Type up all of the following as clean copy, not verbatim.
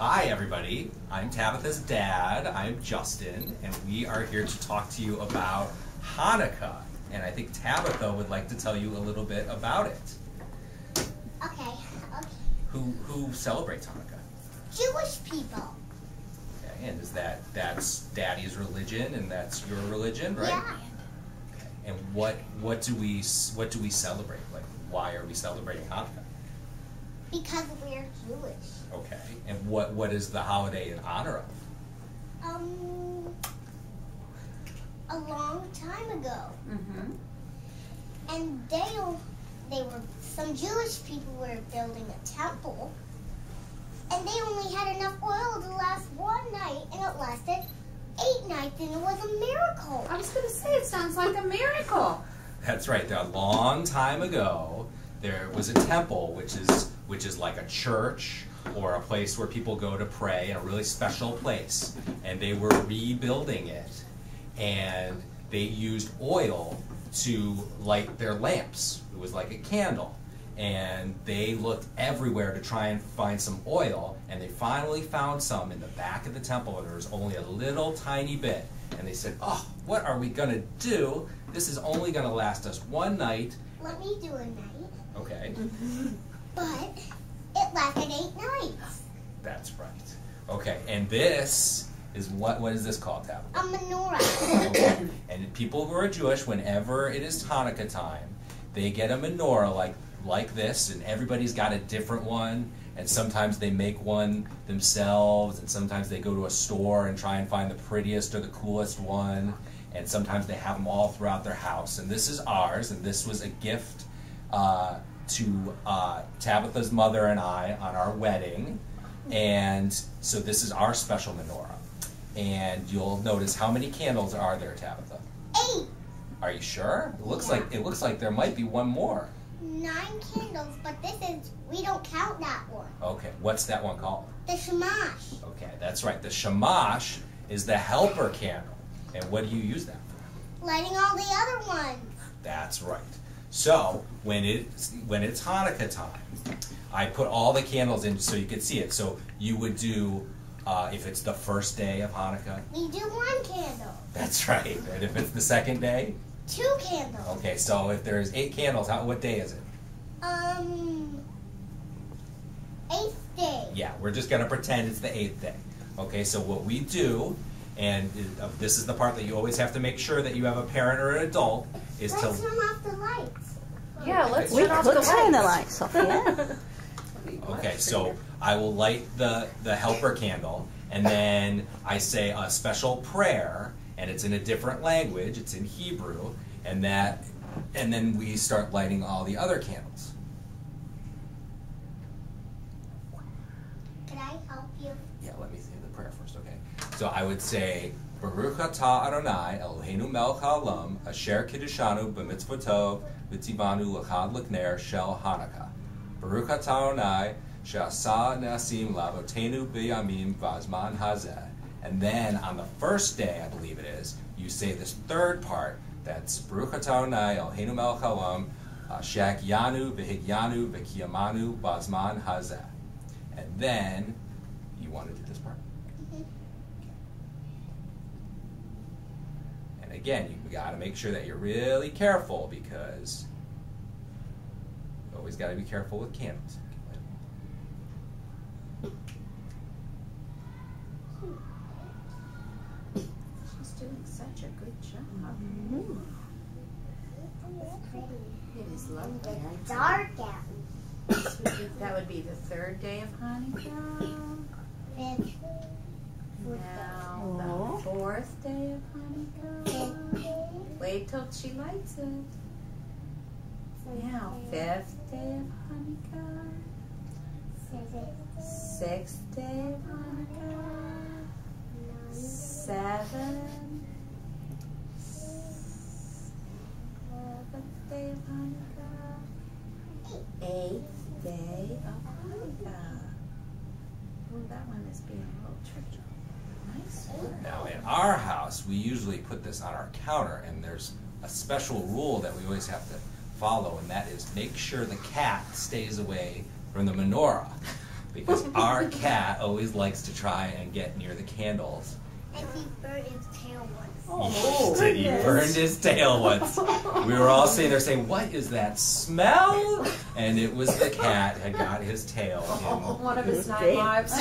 Hi everybody, I'm Tabitha's dad, I'm Justin, and we are here to talk to you about Hanukkah. And I think Tabitha would like to tell you a little bit about it. Okay. Who celebrates Hanukkah? Jewish people. Okay, and that's Daddy's religion and that's your religion, right? Yeah. Okay. And what do we celebrate? Like, why are we celebrating Hanukkah? Because we're Jewish. Okay. And what is the holiday in honor of? A long time ago. Mm-hmm. And some Jewish people were building a temple, and they only had enough oil to last one night, and it lasted 8 nights, and it was a miracle. I was going to say, it sounds like a miracle. That's right. A long time ago, there was a temple, which is like a church or a place where people go to pray, in a really special place. And they were rebuilding it, and they used oil to light their lamps. It was like a candle. And they looked everywhere to try and find some oil, and they finally found some in the back of the temple, and there was only a little tiny bit. And they said, oh, what are we going to do? This is only going to last us one night. Let me do a night. Okay. But it lasted 8 nights. That's right. Okay, and this is what is this called, Tabitha? A menorah. Okay. And people who are Jewish, whenever it is Hanukkah time, they get a menorah like this, and everybody's got a different one, and sometimes they make one themselves, and sometimes they go to a store and try and find the prettiest or the coolest one, and sometimes they have them all throughout their house. And this is ours, and this was a gift to Tabitha's mother and I on our wedding, and so this is our special menorah. And you'll notice, how many candles are there, Tabitha? 8. Are you sure? It looks Yeah. like there might be one more. 9 candles, but we don't count that one. Okay, what's that one called? The shamash. Okay, that's right. The shamash is the helper candle. And what do you use that for? Lighting all the other ones. That's right. So when it's Hanukkah time, I put all the candles in so you could see it. So you would do, if it's the first day of Hanukkah. We do 1 candle. That's right. And if it's the second day? 2 candles. Okay, so if there's 8 candles, what day is it? 8th day. Yeah, we're just going to pretend it's the 8th day. Okay, so what we do, and this is the part that you always have to make sure that you have a parent or an adult, is Let's turn off the lights. Yeah, let's We turn off the could lights. turn the lights off, yeah. Okay, so I will light the helper candle, and then I say a special prayer, and it's in a different language, it's in Hebrew, and then we start lighting all the other candles. Can I help you? Yeah, let me say the prayer first, okay? So I would say, Baruch atah Adonai Eloheinu melech haolam asher kiddushanu b'mitzvotov v'tzivanu l'chad l'kner shel Hanukkah. Baruch atah Adonai she'asa ne'asim lavotenu b'yamim v'azman hazeh. And then on the first day, I believe it is, you say this third part, that's Baruch atah Adonai Eloheinu melech haolam she'akyanu v'higyanu v'kiyamanu v'azman hazeh. And then, you want to do this part? And again, you got to make sure that you're really careful, because you always got to be careful with candles. She's doing such a good job. It is lovely. It's dark out. That would be the 3rd day of Hanukkah. 5th. Now the 4th day of Hanukkah. Wait till she lights it. Now 5th day of Hanukkah. 6th day of Hanukkah. 7th day of Hanukkah. 8th day of Hanukkah. Oh, that one is being a little tricky. Nice work. Now, in our house, we usually put this on our counter, and there's a special rule that we always have to follow, and that is make sure the cat stays away from the menorah. because our cat always likes to try and get near the candles. And he burned his tail once. Oh, He burned his tail once. We were all sitting there saying, "What is that smell?" And it was the cat had got his tail in. one of his night lives.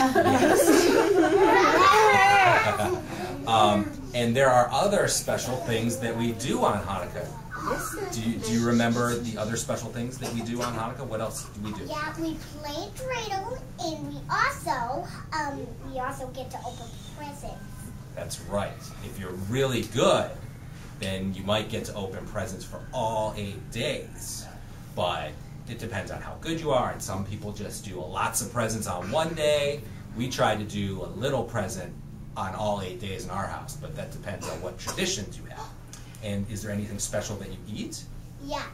And there are other special things that we do on Hanukkah. Do you remember the other special things that we do on Hanukkah? What else do we do? Yeah, we play dreidel, and we also get to open presents. That's right. If you're really good, then you might get to open presents for all 8 days. But it depends on how good you are, and some people just do lots of presents on one day. We try to do a little present on all 8 days in our house, but that depends on what traditions you have. And is there anything special that you eat? Yeah,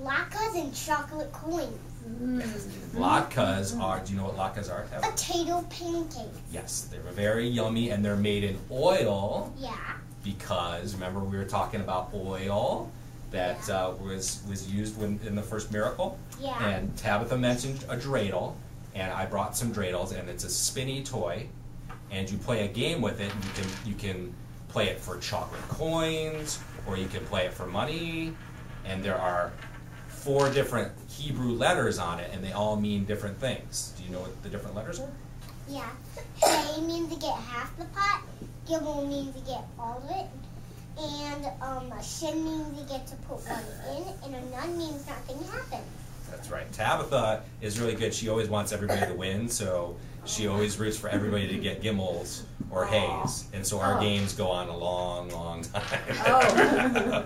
latkes and chocolate coins. Latkes are, do you know what latkes are? Potato pancakes. Yes, they're very yummy, and they're made in oil. Yeah. Because remember we were talking about oil that was used in the first miracle. Yeah. And Tabitha mentioned a dreidel, and I brought some dreidels, and it's a spinny toy, and you play a game with it. And you can play it for chocolate coins, or you can play it for money, and there are 4 different Hebrew letters on it, and they all mean different things. Do you know what the different letters are? Yeah. Hey means to get half the pot. Gimel means to get all of it. And Shin means you get to put one in. And a Nun means nothing happens. That's right. Tabitha is really good. She always wants everybody to win, so she always roots for everybody to get Gimels or Hays. And so our games go on a long, long time. Oh.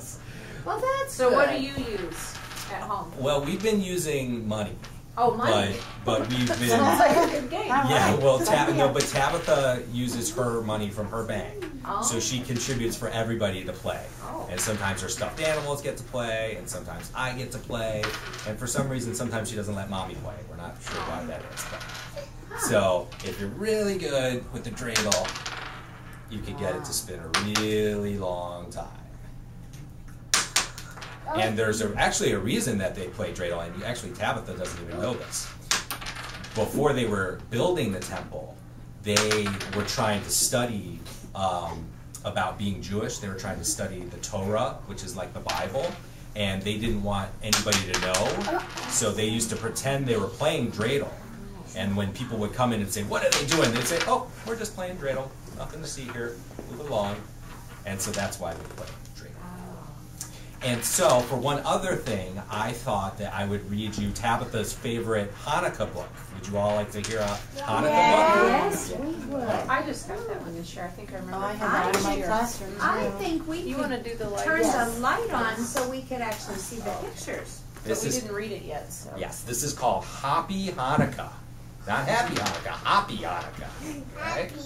Well, that's So good. what do you use at home? Well, we've been using money. Oh, money. But we've been... Sounds like a good game. Yeah, well, Tabitha uses her money from her bank. Oh. So she contributes for everybody to play. Oh. And sometimes her stuffed animals get to play, and sometimes I get to play. And for some reason, sometimes she doesn't let mommy play. We're not sure why that is. But. So if you're really good with the dreidel, you can get it to spin a really long time. And there's actually a reason that they play dreidel, and actually Tabitha doesn't even know this. Before they were building the temple, they were trying to study about being Jewish. They were trying to study the Torah, which is like the Bible, and they didn't want anybody to know, so they used to pretend they were playing dreidel. And when people would come in and say, "What are they doing?" they'd say, "Oh, we're just playing dreidel. Nothing to see here. Move along." And so that's why they play dreidel. And so, for one other thing, I thought that I would read you Tabitha's favorite Hanukkah book. Would you all like to hear a Hanukkah book? Yes, we would. I just got that one this year. I think I remember. Oh, I have that in my classroom. I think we You could want to do the light? turn the light on so we could actually see the pictures. But we didn't read it yet. So. Yes, this is called Happy Hanukkah. Not Happy Hanukkah, Happy Hanukkah. Okay? Happy.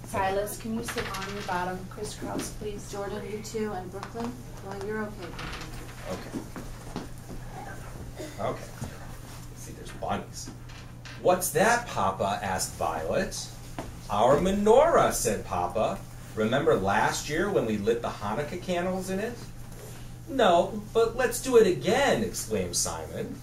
Silas, can you sit on the bottom, crisscross, please? Jordan, you too, and Brooklyn? Well, you're okay. Okay. Okay. See, there's bunnies. "What's that, Papa?" asked Violet. "Our menorah," said Papa. "Remember last year when we lit the Hanukkah candles in it?" "No, but let's do it again," exclaimed Simon.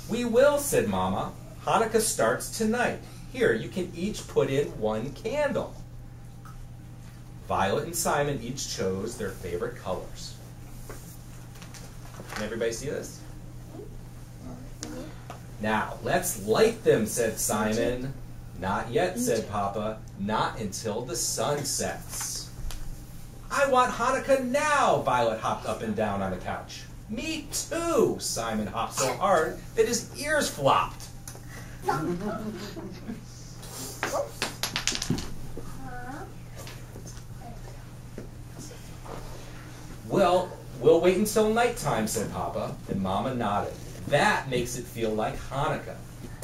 "We will," said Mama. "Hanukkah starts tonight. Here, you can each put in one candle." Violet and Simon each chose their favorite colors. Can everybody see this? "Now, let's light them," said Simon. "Not yet," said Papa. "Not until the sun sets." "I want Hanukkah now!" Violet hopped up and down on the couch. "Me too!" Simon hopped so hard that his ears flopped. "Well, we'll wait until nighttime," said Papa, and Mama nodded. "That makes it feel like Hanukkah.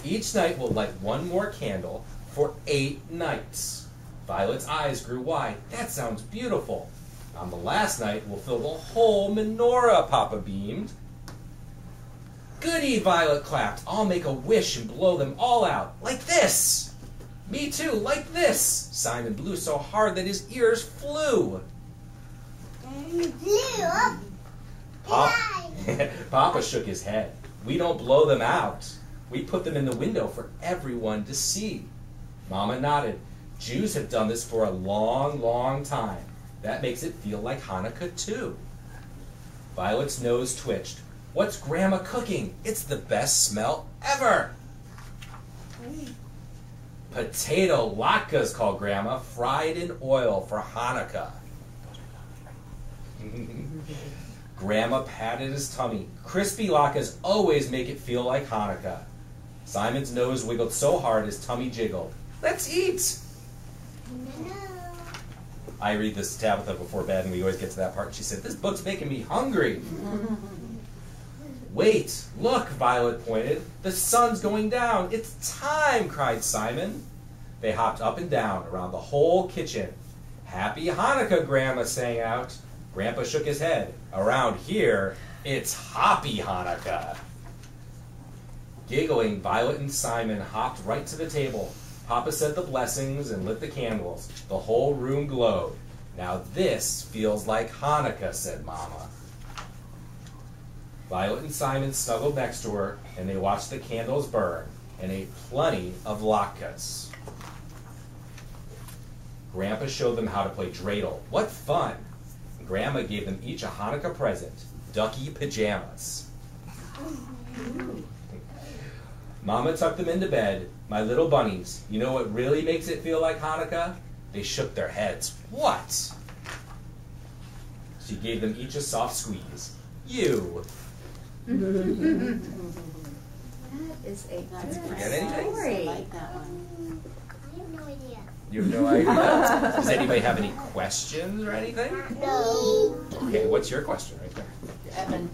Each night we'll light one more candle for 8 nights." Violet's eyes grew wide. "That sounds beautiful. On the last night, we'll fill the whole menorah," Papa beamed. "Goody," Violet clapped. "I'll make a wish and blow them all out. Like this." "Me too, like this." Simon blew so hard that his ears flew. Blue. Papa shook his head. We don't blow them out. We put them in the window for everyone to see. Mama nodded. Jews have done this for a long, long time. That makes it feel like Hanukkah too. Violet's nose twitched. What's Grandma cooking? It's the best smell ever. Potato latkes, called Grandma, fried in oil for Hanukkah. Grandma patted his tummy. Crispy latkes always make it feel like Hanukkah. Simon's nose wiggled so hard his tummy jiggled. Let's eat! No. I read this to Tabitha before bed, and we always get to that part. She said, this book's making me hungry. Wait, look, Violet pointed. The sun's going down. It's time, cried Simon. They hopped up and down around the whole kitchen. Happy Hanukkah, Grandma sang out. Grandpa shook his head. Around here, it's Hoppy Hanukkah. Giggling, Violet and Simon hopped right to the table. Papa said the blessings and lit the candles. The whole room glowed. Now this feels like Hanukkah, said Mama. Violet and Simon snuggled next to her, and they watched the candles burn and ate plenty of latkes. Grandpa showed them how to play dreidel. What fun! Grandma gave them each a Hanukkah present, ducky pajamas. Mama tucked them into bed. My little bunnies, you know what really makes it feel like Hanukkah? They shook their heads. What? She gave them each a soft squeeze. You. That is a Forget anything? I story. like that one. I have no idea. You have no idea? Does anybody have any questions or anything? No. Okay, what's your question right there? Evan.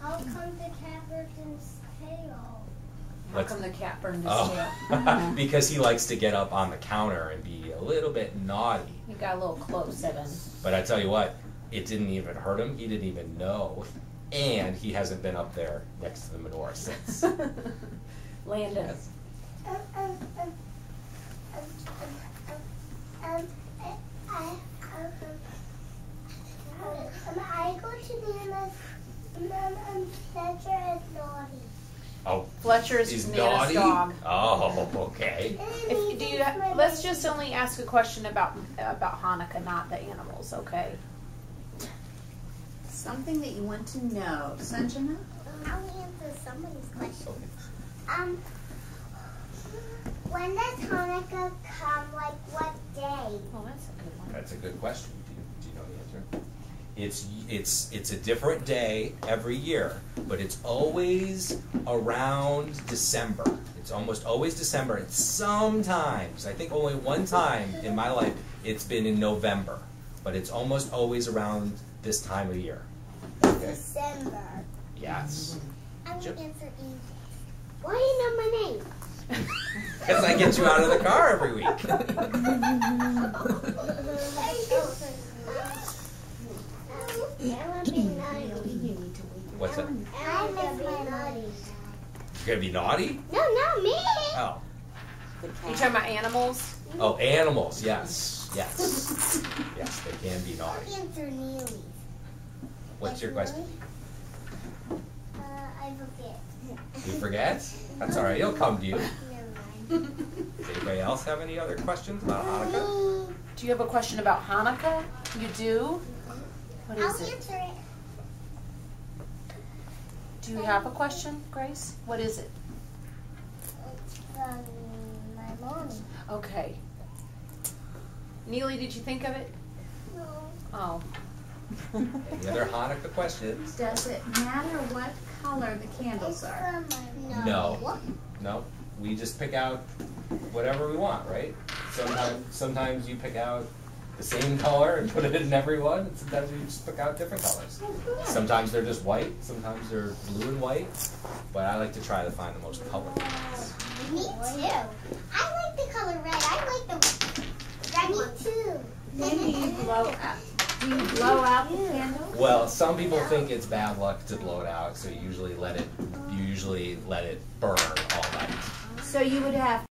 How come the cat burned his tail? How come the cat burned his Oh, tail? because he likes to get up on the counter and be a little bit naughty. You got a little close, Evan. But I tell you what, it didn't even hurt him. He didn't even know. And he hasn't been up there next to the menorah since. Landon. Yes. I go to Nana's Fletcher is naughty. Oh, Fletcher's he's Nana's naughty? dog. Oh, okay. If, do you, let's just only ask a question about Hanukkah, not the animals, okay? Something that you want to know. Sanjana? I'll answer somebody's question. Okay. When does Hanukkah come? Like what day? Oh, that's a good one. That's a good question. Do you know the answer? It's a different day every year, but it's always around December. It's almost always December. And sometimes, I think only one time in my life, it's been in November, but it's almost always around this time of year. Okay. December. Yes. I will Chip? answer easy. Why do you know my name? Because I get you out of the car every week. What's that? I miss my naughty. You're gonna be naughty? No, not me. Oh. You talking about animals? Oh, animals. Yes. Yes. Yes, they can be naughty. I'll answer Neely. What's your question? I forget. You forget? That's all right. It'll come to you. Never mind. Does anybody else have any other questions about Hanukkah? Do you have a question about Hanukkah? You do? What I'll is it? answer it. Do you have a question, Grace? What is it? It's from my mom. Okay. Neely, did you think of it? No. Oh. Any other Hanukkah questions? Does it matter what color the candles It's are? from my No. No. We just pick out whatever we want, right? Sometimes you pick out the same color and put it in every one, and sometimes you just pick out different colors. Sometimes they're just white, sometimes they're blue and white, but I like to try to find the most colorful ones. Me too. I like the color red. I like the red. Me too. Maybe you blow out. Do you blow out the candle? Well, some people think it's bad luck to blow it out, so you usually let it burn all night. So you would have